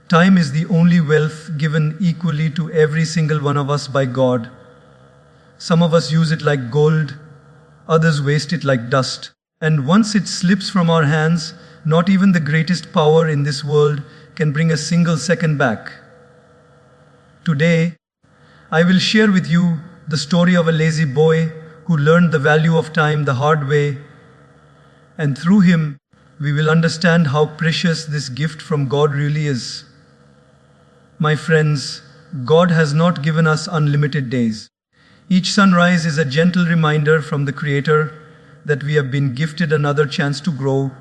Time is the only wealth given equally to every single one of us by God. Some of us use it like gold, others waste it like dust. And once it slips from our hands, not even the greatest power in this world can bring a single second back. Today, I will share with you the story of a lazy boy who learned the value of time the hard way, and through him, we will understand how precious this gift from God really is. My friends, God has not given us unlimited days. Each sunrise is a gentle reminder from the Creator that we have been gifted another chance to grow,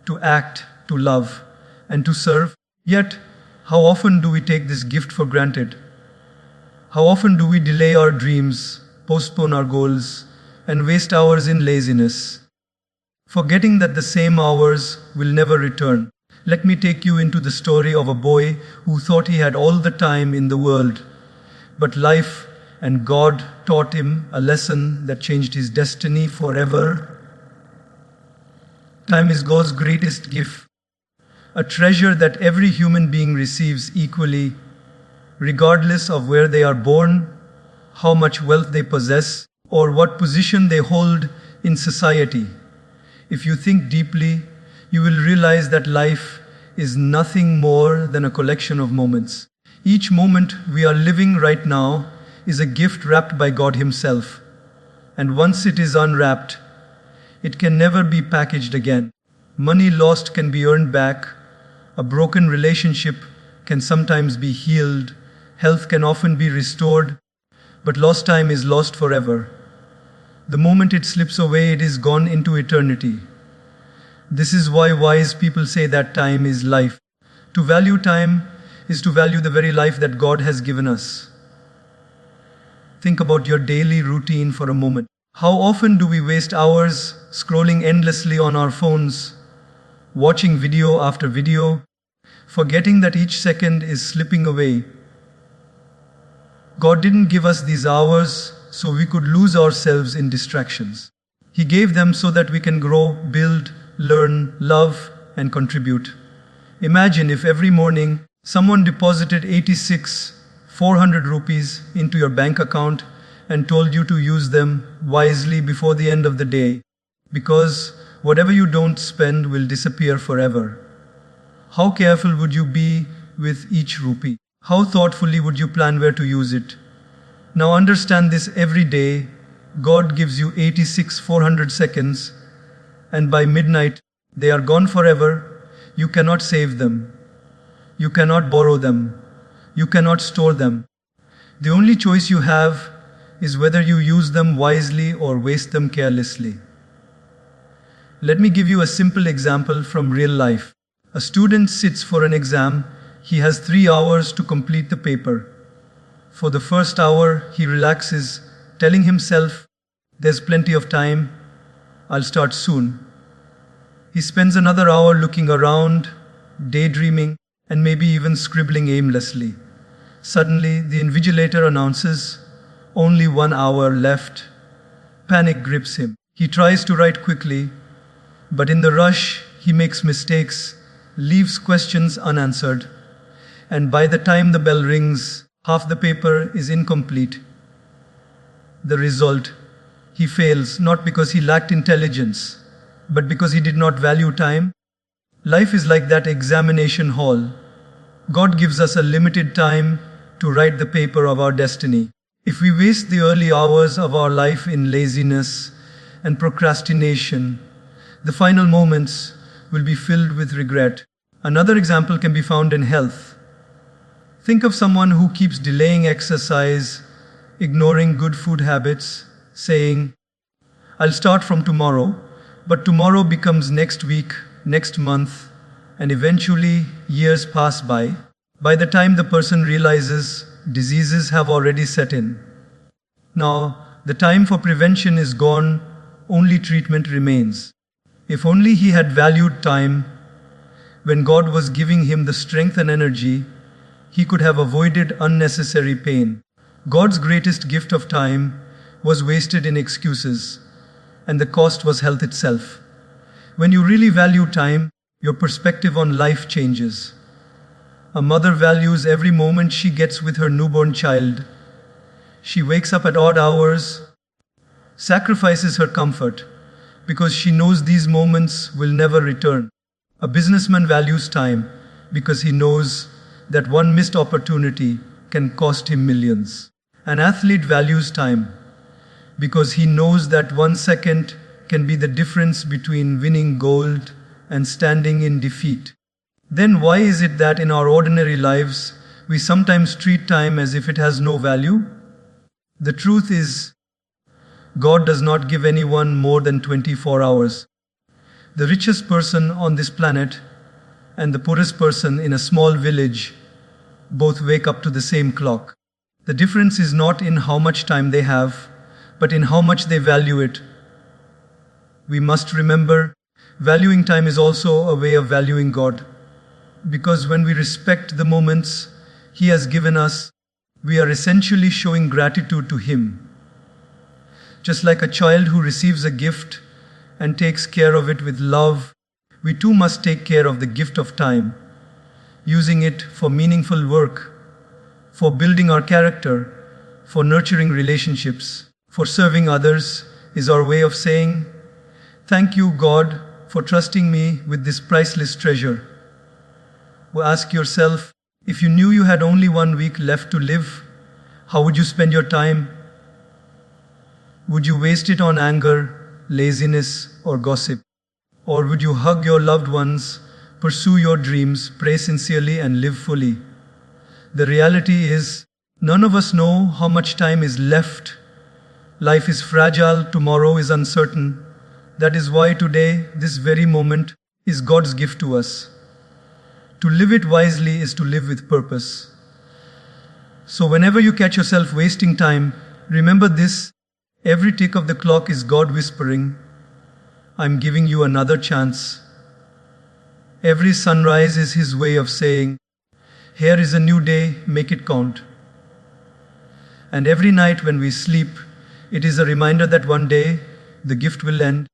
to act, to love, and to serve. Yet, how often do we take this gift for granted? How often do we delay our dreams, postpone our goals, and waste hours in laziness, forgetting that the same hours will never return? Let me take you into the story of a boy who thought he had all the time in the world, but life and God taught him a lesson that changed his destiny forever. Time is God's greatest gift, a treasure that every human being receives equally, regardless of where they are born, how much wealth they possess, or what position they hold in society. If you think deeply, you will realize that life is nothing more than a collection of moments. Each moment we are living right now is a gift wrapped by God Himself. And once it is unwrapped, it can never be packaged again. Money lost can be earned back. A broken relationship can sometimes be healed. Health can often be restored. But lost time is lost forever. The moment it slips away, it is gone into eternity. This is why wise people say that time is life. To value time is to value the very life that God has given us. Think about your daily routine for a moment. How often do we waste hours scrolling endlessly on our phones, watching video after video, forgetting that each second is slipping away? God didn't give us these hours so we could lose ourselves in distractions. He gave them so that we can grow, build, learn, love, and contribute. Imagine if every morning someone deposited 400 rupees into your bank account and told you to use them wisely before the end of the day, because whatever you don't spend will disappear forever. How careful would you be with each rupee? How thoughtfully would you plan where to use it? Now understand this: every day, God gives you 400 seconds, and by midnight, they are gone forever. You cannot save them. You cannot borrow them. You cannot store them. The only choice you have is whether you use them wisely or waste them carelessly. Let me give you a simple example from real life. A student sits for an exam. He has 3 hours to complete the paper. For the first hour, he relaxes, telling himself, "There's plenty of time. I'll start soon." He spends another hour looking around, daydreaming, and maybe even scribbling aimlessly. Suddenly, the invigilator announces, "Only 1 hour left." Panic grips him. He tries to write quickly, but in the rush, he makes mistakes, leaves questions unanswered, and by the time the bell rings, half the paper is incomplete. The result: he fails not because he lacked intelligence, but because he did not value time. Life is like that examination hall. God gives us a limited time to write the paper of our destiny. If we waste the early hours of our life in laziness and procrastination, the final moments will be filled with regret. Another example can be found in health. Think of someone who keeps delaying exercise, ignoring good food habits, saying, "I'll start from tomorrow," but tomorrow becomes next week, next month, and eventually years pass by. By the time the person realizes, diseases have already set in. Now, the time for prevention is gone, only treatment remains. If only he had valued time when God was giving him the strength and energy, he could have avoided unnecessary pain. God's greatest gift of time was wasted in excuses, and the cost was health itself. When you really value time, your perspective on life changes. A mother values every moment she gets with her newborn child. She wakes up at odd hours, sacrifices her comfort, because she knows these moments will never return. A businessman values time because he knows that one missed opportunity can cost him millions. An athlete values time because he knows that 1 second can be the difference between winning gold and standing in defeat. Then why is it that in our ordinary lives we sometimes treat time as if it has no value? The truth is, God does not give anyone more than 24 hours. The richest person on this planet and the poorest person in a small village both wake up to the same clock. The difference is not in how much time they have, but in how much they value it. We must remember, valuing time is also a way of valuing God. Because when we respect the moments He has given us, we are essentially showing gratitude to Him. Just like a child who receives a gift and takes care of it with love, we too must take care of the gift of time, using it for meaningful work, for building our character, for nurturing relationships, for serving others is our way of saying, "Thank you, God, for trusting me with this priceless treasure." Ask yourself, if you knew you had only 1 week left to live, how would you spend your time? Would you waste it on anger, laziness, or gossip? Or would you hug your loved ones, pursue your dreams, pray sincerely, and live fully? The reality is, none of us know how much time is left. Life is fragile, tomorrow is uncertain. That is why today, this very moment, is God's gift to us. To live it wisely is to live with purpose. So whenever you catch yourself wasting time, remember this: every tick of the clock is God whispering, "I'm giving you another chance." Every sunrise is His way of saying, "Here is a new day, make it count." And every night when we sleep, it is a reminder that one day the gift will end.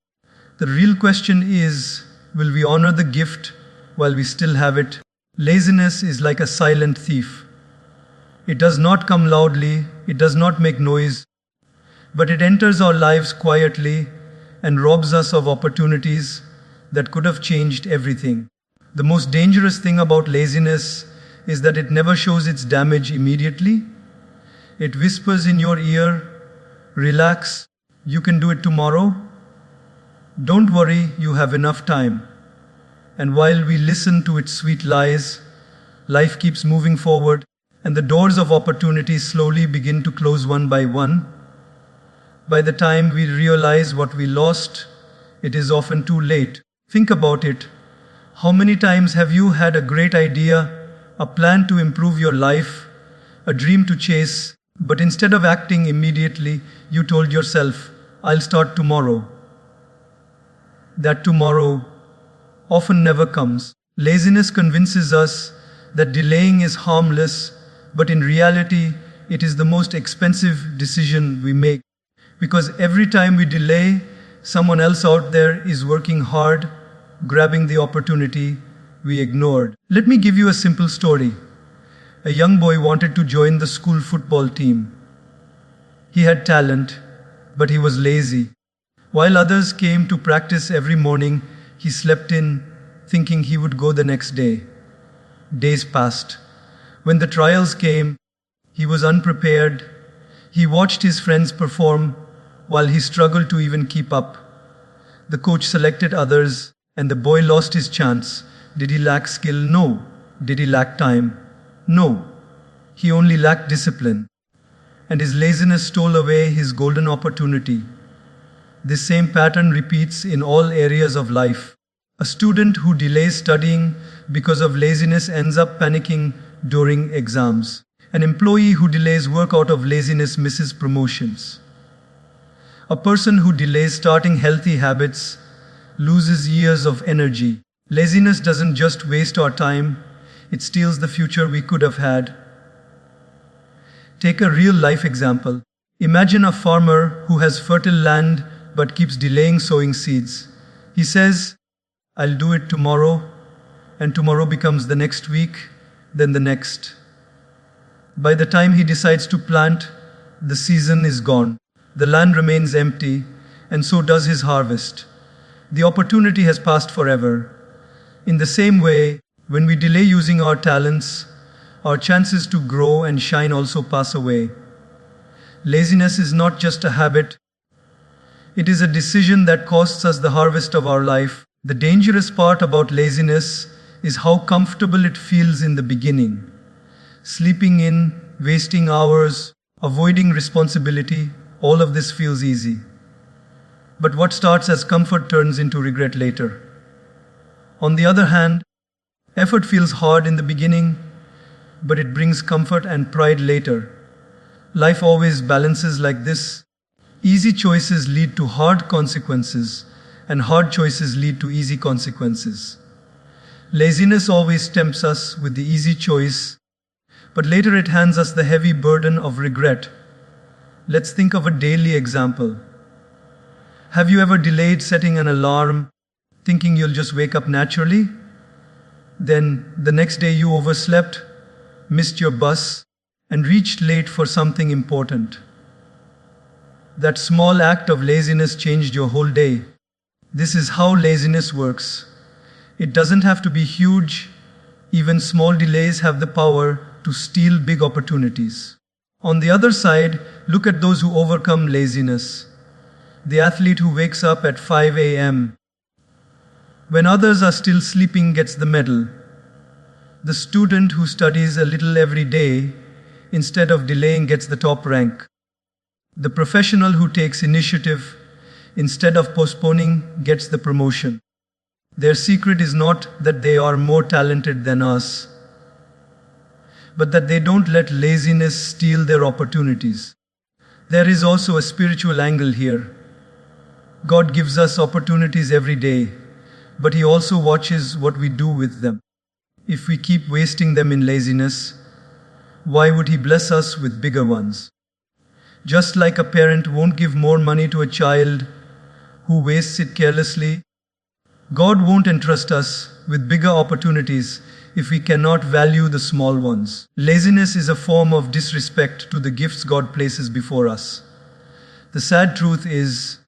The real question is, will we honor the gift while we still have it? Laziness is like a silent thief. It does not come loudly, it does not make noise, but it enters our lives quietly and robs us of opportunities that could have changed everything. The most dangerous thing about laziness is that it never shows its damage immediately. It whispers in your ear, "Relax, you can do it tomorrow. Don't worry, you have enough time." And while we listen to its sweet lies, life keeps moving forward, and the doors of opportunity slowly begin to close one by one. By the time we realize what we lost, it is often too late. Think about it. How many times have you had a great idea, a plan to improve your life, a dream to chase, but instead of acting immediately, you told yourself, "I'll start tomorrow." That tomorrow often never comes. Laziness convinces us that delaying is harmless, but in reality, it is the most expensive decision we make. Because every time we delay, someone else out there is working hard, grabbing the opportunity we ignored. Let me give you a simple story. A young boy wanted to join the school football team. He had talent, but he was lazy. While others came to practice every morning, he slept in, thinking he would go the next day. Days passed. When the trials came, he was unprepared. He watched his friends perform while he struggled to even keep up. The coach selected others, and the boy lost his chance. Did he lack skill? No. Did he lack time? No. He only lacked discipline. And his laziness stole away his golden opportunity. This same pattern repeats in all areas of life. A student who delays studying because of laziness ends up panicking during exams. An employee who delays work out of laziness misses promotions. A person who delays starting healthy habits loses years of energy. Laziness doesn't just waste our time, it steals the future we could have had. Take a real life example. Imagine a farmer who has fertile land but keeps delaying sowing seeds. He says, "I'll do it tomorrow," and tomorrow becomes the next week, then the next. By the time he decides to plant, the season is gone. The land remains empty, and so does his harvest. The opportunity has passed forever. In the same way, when we delay using our talents, our chances to grow and shine also pass away. Laziness is not just a habit, it is a decision that costs us the harvest of our life. The dangerous part about laziness is how comfortable it feels in the beginning. Sleeping in, wasting hours, avoiding responsibility, all of this feels easy. But what starts as comfort turns into regret later. On the other hand, effort feels hard in the beginning, but it brings comfort and pride later. Life always balances like this. Easy choices lead to hard consequences, and hard choices lead to easy consequences. Laziness always tempts us with the easy choice, but later it hands us the heavy burden of regret. Let's think of a daily example. Have you ever delayed setting an alarm, thinking you'll just wake up naturally? Then the next day you overslept, missed your bus, and reached late for something important. That small act of laziness changed your whole day. This is how laziness works. It doesn't have to be huge. Even small delays have the power to steal big opportunities. On the other side, look at those who overcome laziness. The athlete who wakes up at 5 a.m. when others are still sleeping gets the medal. The student who studies a little every day instead of delaying gets the top rank. The professional who takes initiative instead of postponing gets the promotion. Their secret is not that they are more talented than us, but that they don't let laziness steal their opportunities. There is also a spiritual angle here. God gives us opportunities every day, but He also watches what we do with them. If we keep wasting them in laziness, why would He bless us with bigger ones? Just like a parent won't give more money to a child who wastes it carelessly, God won't entrust us with bigger opportunities if we cannot value the small ones. Laziness is a form of disrespect to the gifts God places before us. The sad truth is,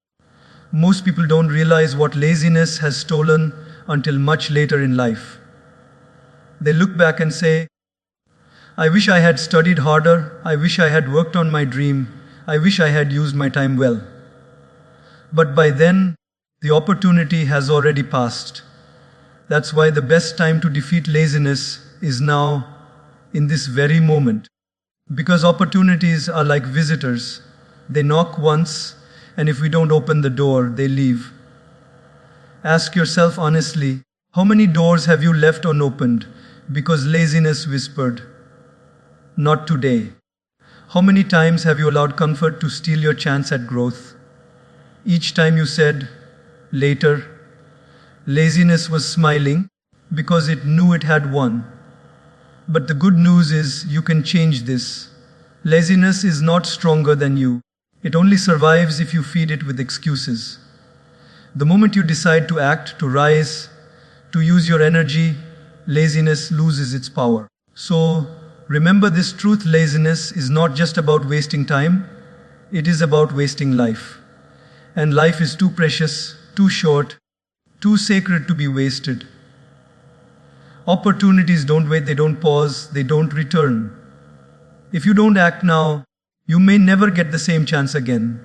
most people don't realize what laziness has stolen until much later in life. They look back and say, I wish I had studied harder, I wish I had worked on my dream, I wish I had used my time well. But by then, the opportunity has already passed. That's why the best time to defeat laziness is now, in this very moment. Because opportunities are like visitors. They knock once, and if we don't open the door, they leave. Ask yourself honestly, how many doors have you left unopened because laziness whispered, "Not today"? How many times have you allowed comfort to steal your chance at growth? Each time you said, "Later," laziness was smiling because it knew it had won. But the good news is you can change this. Laziness is not stronger than you. It only survives if you feed it with excuses. The moment you decide to act, to rise, to use your energy, laziness loses its power. So, remember this truth: laziness is not just about wasting time, it is about wasting life. And life is too precious, too short, too sacred to be wasted. Opportunities don't wait, they don't pause, they don't return. If you don't act now, you may never get the same chance again.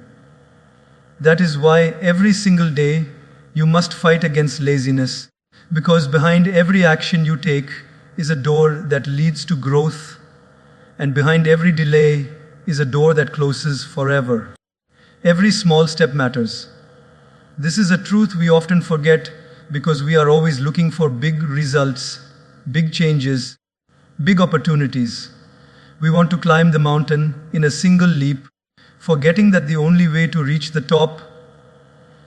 That is why every single day you must fight against laziness, because behind every action you take is a door that leads to growth, and behind every delay is a door that closes forever. Every small step matters. This is a truth we often forget because we are always looking for big results, big changes, big opportunities. We want to climb the mountain in a single leap, forgetting that the only way to reach the top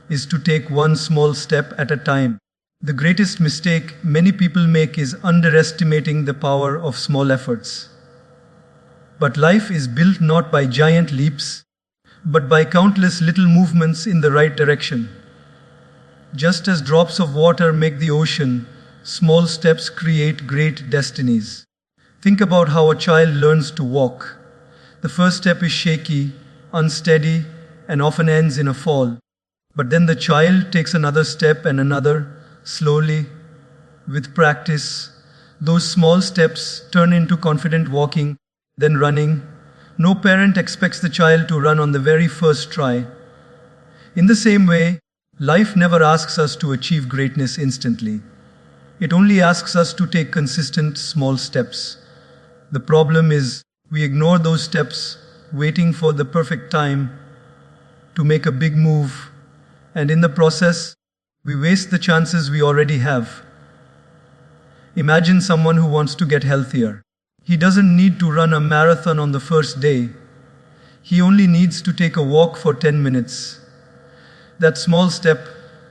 is to take one small step at a time. The greatest mistake many people make is underestimating the power of small efforts. But life is built not by giant leaps, but by countless little movements in the right direction. Just as drops of water make the ocean, small steps create great destinies. Think about how a child learns to walk. The first step is shaky, unsteady, and often ends in a fall. But then the child takes another step and another, slowly. With practice, those small steps turn into confident walking, then running. No parent expects the child to run on the very first try. In the same way, life never asks us to achieve greatness instantly. It only asks us to take consistent small steps. The problem is, we ignore those steps, waiting for the perfect time to make a big move, and in the process, we waste the chances we already have. Imagine someone who wants to get healthier. He doesn't need to run a marathon on the first day. He only needs to take a walk for 10 minutes. That small step,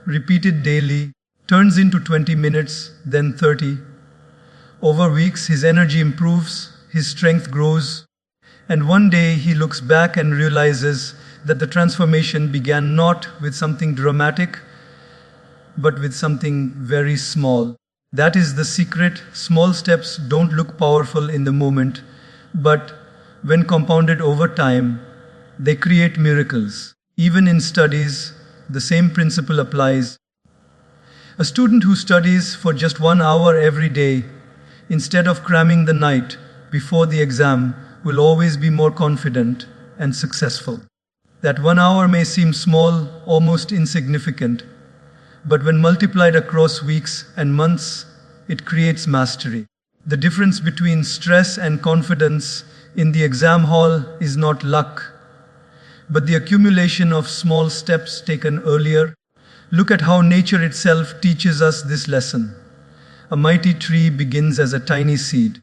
repeated daily, turns into 20 minutes, then 30. Over weeks, his energy improves, his strength grows, and one day he looks back and realizes that the transformation began not with something dramatic, but with something very small. That is the secret. Small steps don't look powerful in the moment, but when compounded over time, they create miracles. Even in studies, the same principle applies. A student who studies for just 1 hour every day, instead of cramming the night before the exam, will always be more confident and successful. That 1 hour may seem small, almost insignificant, but when multiplied across weeks and months, it creates mastery. The difference between stress and confidence in the exam hall is not luck, but the accumulation of small steps taken earlier. Look at how nature itself teaches us this lesson. A mighty tree begins as a tiny seed.